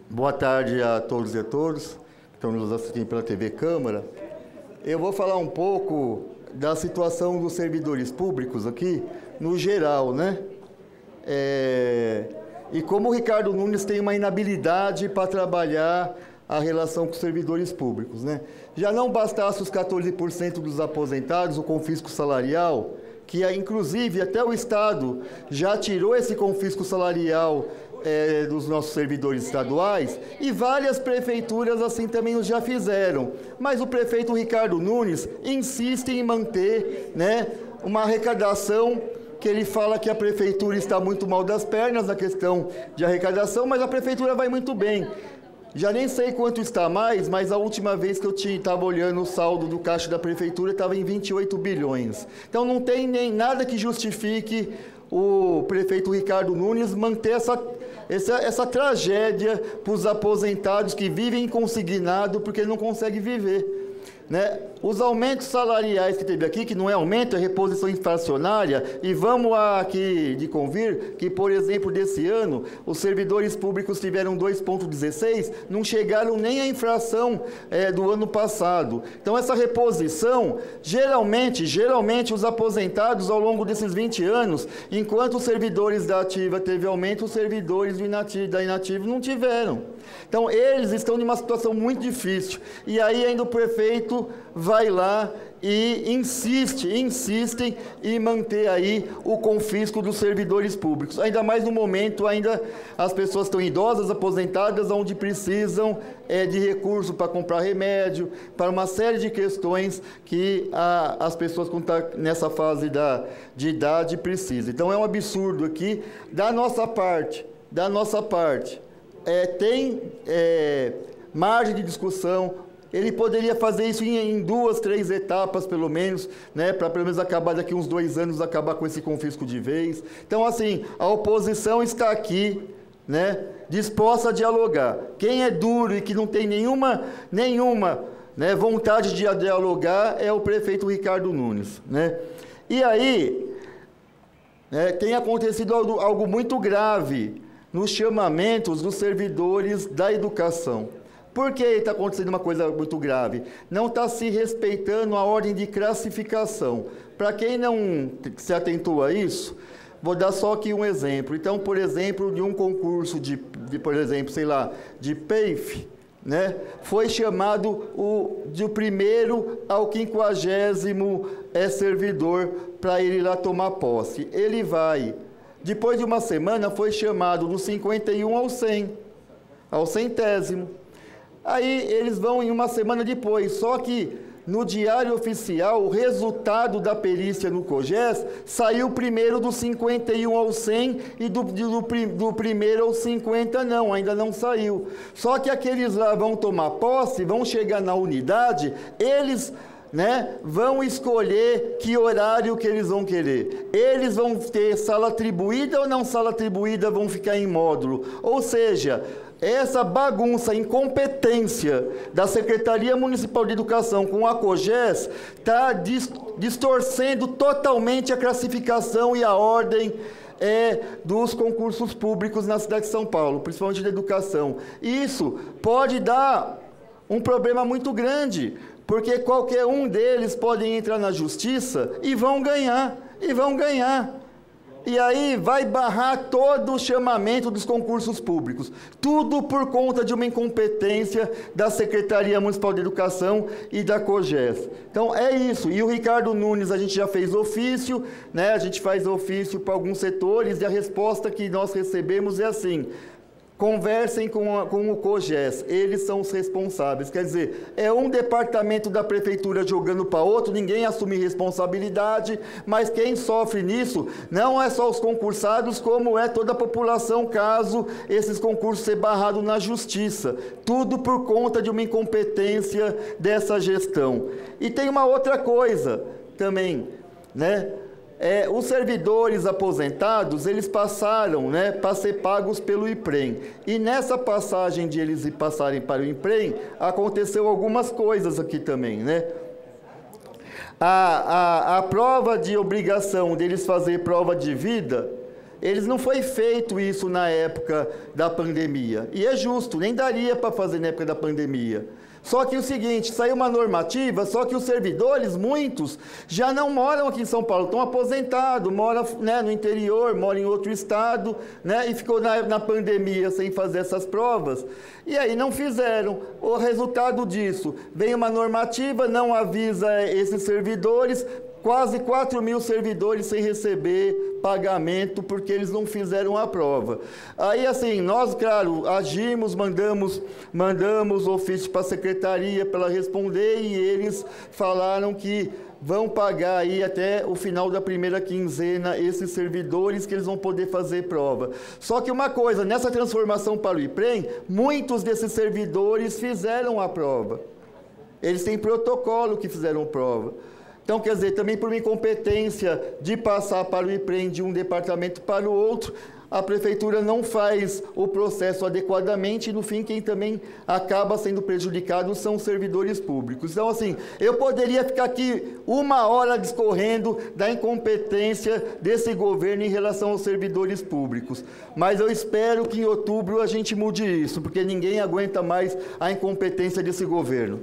Boa tarde a todos e a todos que estão nos assistindo pela TV Câmara. Eu vou falar um pouco da situação dos servidores públicos aqui, no geral, né? E como o Ricardo Nunes tem uma inabilidade para trabalhar a relação com os servidores públicos, né? Já não bastasse os 14% dos aposentados, o confisco salarial, que inclusive até o Estado já tirou esse confisco salarial dos nossos servidores estaduais, e várias prefeituras assim também já fizeram. Mas o prefeito Ricardo Nunes insiste em manter, né, uma arrecadação que ele fala que a prefeitura está muito mal das pernas na questão de arrecadação, mas a prefeitura vai muito bem. Já nem sei quanto está mais, mas a última vez que eu estava olhando o saldo do caixa da prefeitura estava em 28 bilhões. Então não tem nem nada que justifique o prefeito Ricardo Nunes manter essa tragédia para os aposentados que vivem consignado porque ele não consegue viver, né? Os aumentos salariais que teve aqui, que não é aumento, é reposição inflacionária, e vamos aqui de convir que, por exemplo, desse ano, os servidores públicos tiveram 2,16, não chegaram nem à inflação do ano passado. Então, essa reposição, geralmente, os aposentados ao longo desses 20 anos, enquanto os servidores da ativa teve aumento, os servidores da inativa não tiveram. Então, eles estão numa situação muito difícil. E aí, ainda o prefeito vai lá e insistem em manter aí o confisco dos servidores públicos. Ainda mais no momento, ainda as pessoas estão idosas, aposentadas, onde precisam de recurso para comprar remédio, para uma série de questões que as pessoas que estão nessa fase de idade precisam. Então, é um absurdo aqui. Da nossa parte, tem margem de discussão. Ele poderia fazer isso em 2, 3 etapas, pelo menos, né, para pelo menos acabar daqui uns 2 anos, acabar com esse confisco de vez. Então, assim, a oposição está aqui, né, disposta a dialogar. Quem é duro e que não tem nenhuma né, vontade de dialogar é o prefeito Ricardo Nunes, né? E aí, tem acontecido algo muito grave nos chamamentos dos servidores da educação. Por que está acontecendo uma coisa muito grave? Não está se respeitando a ordem de classificação. Para quem não se atentou a isso, vou dar só aqui um exemplo. Então, por exemplo, de um concurso por exemplo, sei lá, de PEIF, né, foi chamado do primeiro ao 50º servidor para ele ir lá tomar posse. Ele vai. Depois de uma semana, foi chamado do 51 ao 100, ao 100º. Aí eles vão em uma semana depois, só que no diário oficial, o resultado da perícia no COGES saiu primeiro do 51 ao 100 e do primeiro ao 50 não, ainda não saiu. Só que aqueles lá vão tomar posse, vão chegar na unidade, eles, né, vão escolher que horário que eles vão querer. Eles vão ter sala atribuída ou não sala atribuída, vão ficar em módulo. Ou seja, essa bagunça, incompetência da Secretaria Municipal de Educação com a COGES está distorcendo totalmente a classificação e a ordem dos concursos públicos na cidade de São Paulo, principalmente da educação. Isso pode dar um problema muito grande, porque qualquer um deles pode entrar na justiça e vão ganhar. E aí vai barrar todo o chamamento dos concursos públicos. Tudo por conta de uma incompetência da Secretaria Municipal de Educação e da COGES. Então é isso. E o Ricardo Nunes, a gente já fez ofício, né? A gente faz ofício para alguns setores e a resposta que nós recebemos é assim: conversem com o COGES, eles são os responsáveis. Quer dizer, é um departamento da prefeitura jogando para outro, ninguém assume responsabilidade, mas quem sofre nisso não é só os concursados, como é toda a população, caso esses concursos sejam barrados na justiça. Tudo por conta de uma incompetência dessa gestão. E tem uma outra coisa também, né? Os servidores aposentados, eles passaram, né, para ser pagos pelo IPREM. E nessa passagem de eles passarem para o IPREM, aconteceu algumas coisas aqui também, né? A prova de obrigação deles fazer prova de vida, eles não foi feito isso na época da pandemia. E é justo, nem daria para fazer na época da pandemia. Só que o seguinte, saiu uma normativa, só que os servidores, muitos, já não moram aqui em São Paulo, estão aposentados, moram, né, no interior, moram em outro estado, né, e ficou na pandemia sem fazer essas provas, e aí não fizeram. O resultado disso, vem uma normativa, não avisa esses servidores, quase 4 mil servidores sem receber pagamento porque eles não fizeram a prova. Aí, assim, nós, claro, agimos, mandamos ofício para a secretaria para ela responder e eles falaram que vão pagar aí até o final da primeira quinzena esses servidores que eles vão poder fazer prova. Só que uma coisa, nessa transformação para o IPREM, muitos desses servidores fizeram a prova. Eles têm protocolo que fizeram prova. Então, quer dizer, também por uma incompetência de passar para o IPREM de um departamento para o outro, a prefeitura não faz o processo adequadamente e, no fim, quem também acaba sendo prejudicado são os servidores públicos. Então, assim, eu poderia ficar aqui 1 hora discorrendo da incompetência desse governo em relação aos servidores públicos, mas eu espero que em outubro a gente mude isso, porque ninguém aguenta mais a incompetência desse governo.